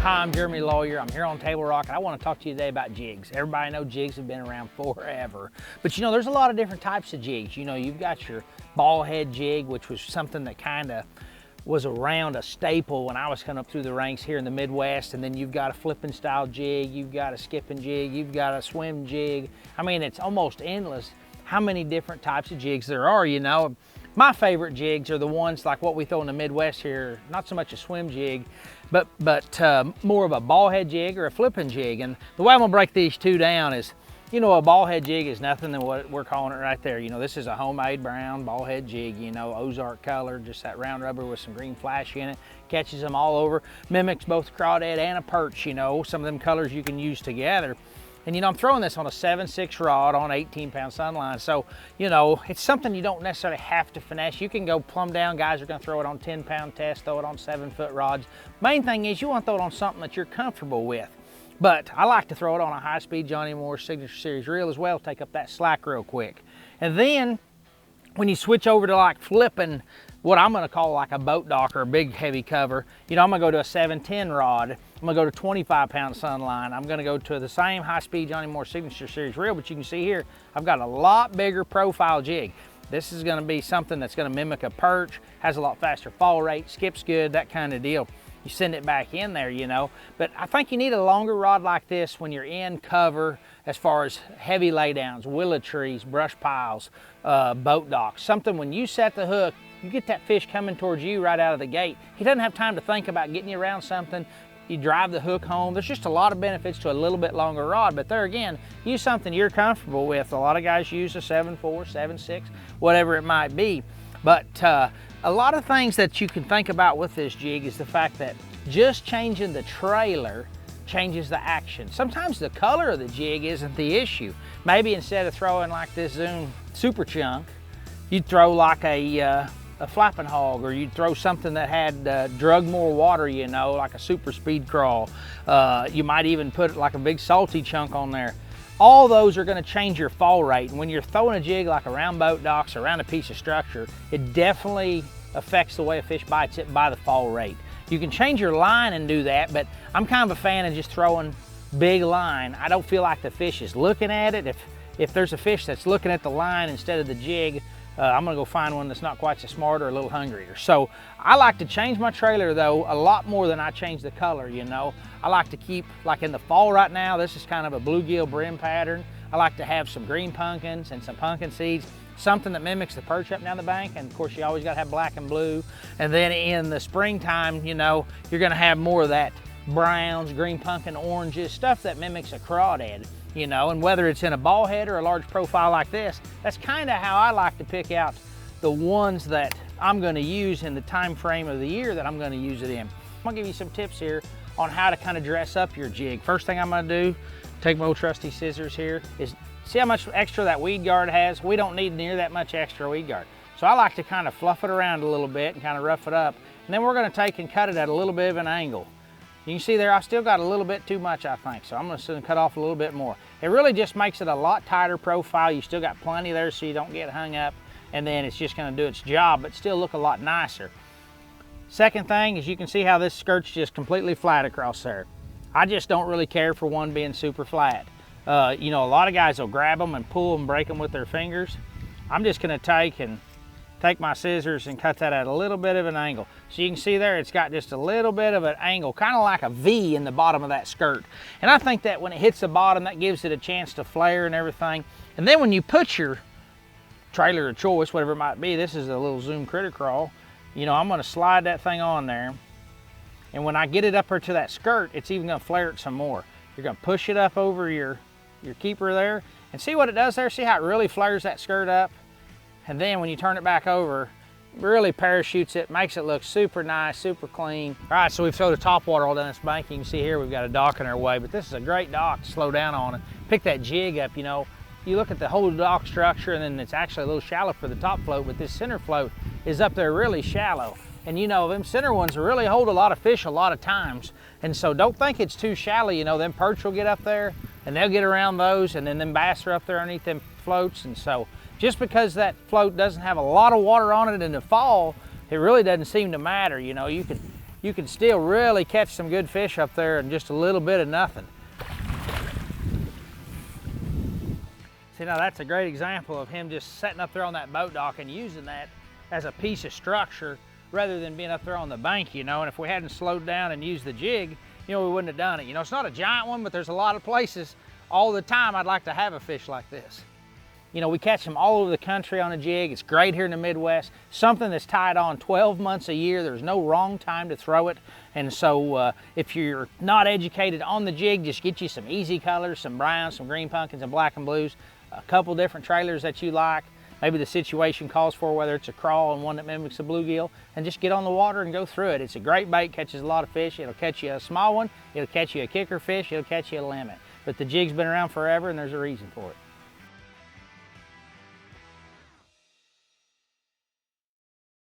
Hi, I'm Jeremy Lawyer. I'm here on Table Rock, and I want to talk to you today about jigs. Everybody knows jigs have been around forever. But you know, there's a lot of different types of jigs. You know, you've got your ball head jig, which was something that kind of was around a staple when I was coming up through the ranks here in the Midwest. And then you've got a flipping style jig, you've got a skipping jig, you've got a swim jig. I mean, it's almost endless how many different types of jigs there are, you know. My favorite jigs are the ones like what we throw in the Midwest here, not so much a swim jig, but more of a ball head jig or a flipping jig. And the way I'm gonna break these two down is, you know, a ball head jig is nothing than what we're calling it right there. You know, this is a homemade brown ball head jig, you know, Ozark color, just that round rubber with some green flash in it, catches them all over, mimics both a crawdad and a perch, you know, some of them colors you can use together. And you know, I'm throwing this on a 7/6 rod on 18-pound sunline. So, you know, it's something you don't necessarily have to finesse. You can go plumb down. Guys are gonna throw it on 10-pound test, throw it on 7-foot rods. Main thing is you wanna throw it on something that you're comfortable with. But I like to throw it on a high-speed Johnny Moore Signature Series reel as well, take up that slack real quick. And then when you switch over to like flipping, what I'm gonna call like a boat dock or a big heavy cover, you know, I'm gonna go to a 710 rod. I'm gonna go to 25-pound sunline. I'm gonna go to the same high-speed Johnny Moore Signature Series reel, but you can see here, I've got a lot bigger profile jig. This is gonna be something that's gonna mimic a perch, has a lot faster fall rate, skips good, that kind of deal. You send it back in there, you know. But I think you need a longer rod like this when you're in cover as far as heavy laydowns, willow trees, brush piles, boat docks. Something when you set the hook, you get that fish coming towards you right out of the gate. He doesn't have time to think about getting you around something. You drive the hook home. There's just a lot of benefits to a little bit longer rod, but there again, use something you're comfortable with. A lot of guys use a 7.4, 7.6, whatever it might be. But a lot of things that you can think about with this jig is the fact that just changing the trailer changes the action. Sometimes the color of the jig isn't the issue. Maybe instead of throwing like this Zoom Super Chunk, you'd throw like a flapping hog, or you'd throw something that had drug more water, you know, like a super speed crawl. You might even put like a big salty chunk on there. All those are gonna change your fall rate. And when you're throwing a jig like around boat docks, around a piece of structure, it definitely affects the way a fish bites it by the fall rate. You can change your line and do that, but I'm kind of a fan of just throwing big line. I don't feel like the fish is looking at it. If there's a fish that's looking at the line instead of the jig, I'm gonna go find one that's not quite so smart or a little hungrier. So I like to change my trailer though a lot more than I change the color, you know. I like to keep, like in the fall right now, this is kind of a bluegill brim pattern. I like to have some green pumpkins and some pumpkin seeds, something that mimics the perch up and down the bank. And of course you always gotta have black and blue. And then in the springtime, you know, you're gonna have more of that browns, green pumpkin, oranges, stuff that mimics a crawdad. You know, and whether it's in a ball head or a large profile like this, that's kind of how I like to pick out the ones that I'm going to use in the time frame of the year that I'm going to use it in. I'm going to give you some tips here on how to kind of dress up your jig. First thing I'm going to do, take my old trusty scissors here, is see how much extra that weed guard has? We don't need near that much extra weed guard. So I like to kind of fluff it around a little bit and kind of rough it up. And then we're going to take and cut it at a little bit of an angle. You can see there, I still got a little bit too much, I think, so I'm gonna cut off a little bit more. It really just makes it a lot tighter profile. You still got plenty there so you don't get hung up, and then it's just gonna do its job, but still look a lot nicer. Second thing is you can see how this skirt's just completely flat across there. I just don't really care for one being super flat. You know, a lot of guys will grab them and pull them, break them with their fingers. I'm just gonna take my scissors and cut that at a little bit of an angle. So you can see there, it's got just a little bit of an angle, kind of like a V in the bottom of that skirt. And I think that when it hits the bottom, that gives it a chance to flare and everything. And then when you put your trailer of choice, whatever it might be, this is a little Zoom Critter Crawl, you know, I'm gonna slide that thing on there. And when I get it up here to that skirt, it's even gonna flare it some more. You're gonna push it up over your keeper there, and see what it does there? See how it really flares that skirt up? And then when you turn it back over, really parachutes it, makes it look super nice, super clean. All right, so we've thrown the top water all down this bank. You can see here we've got a dock in our way, but this is a great dock to slow down on and pick that jig up. You know, you look at the whole dock structure, and then it's actually a little shallow for the top float, but this center float is up there really shallow. And you know, them center ones really hold a lot of fish a lot of times. And so don't think it's too shallow. You know, them perch will get up there and they'll get around those, and then them bass are up there underneath them floats. And so just because that float doesn't have a lot of water on it in the fall, it really doesn't seem to matter. You know, you can you can still really catch some good fish up there in just a little bit of nothing. See, now that's a great example of him just sitting up there on that boat dock and using that as a piece of structure rather than being up there on the bank, you know. And if we hadn't slowed down and used the jig, you know, we wouldn't have done it. You know, it's not a giant one, but there's a lot of places all the time I'd like to have a fish like this. You know, we catch them all over the country on a jig. It's great here in the Midwest. Something that's tied on 12 months a year. There's no wrong time to throw it. And so if you're not educated on the jig, just get you some easy colors, some browns, some green pumpkins, and black and blues, a couple different trailers that you like. Maybe the situation calls for, whether it's a crawl and one that mimics a bluegill, and just get on the water and go through it. It's a great bait, catches a lot of fish. It'll catch you a small one, it'll catch you a kicker fish, it'll catch you a limit. But the jig's been around forever and there's a reason for it.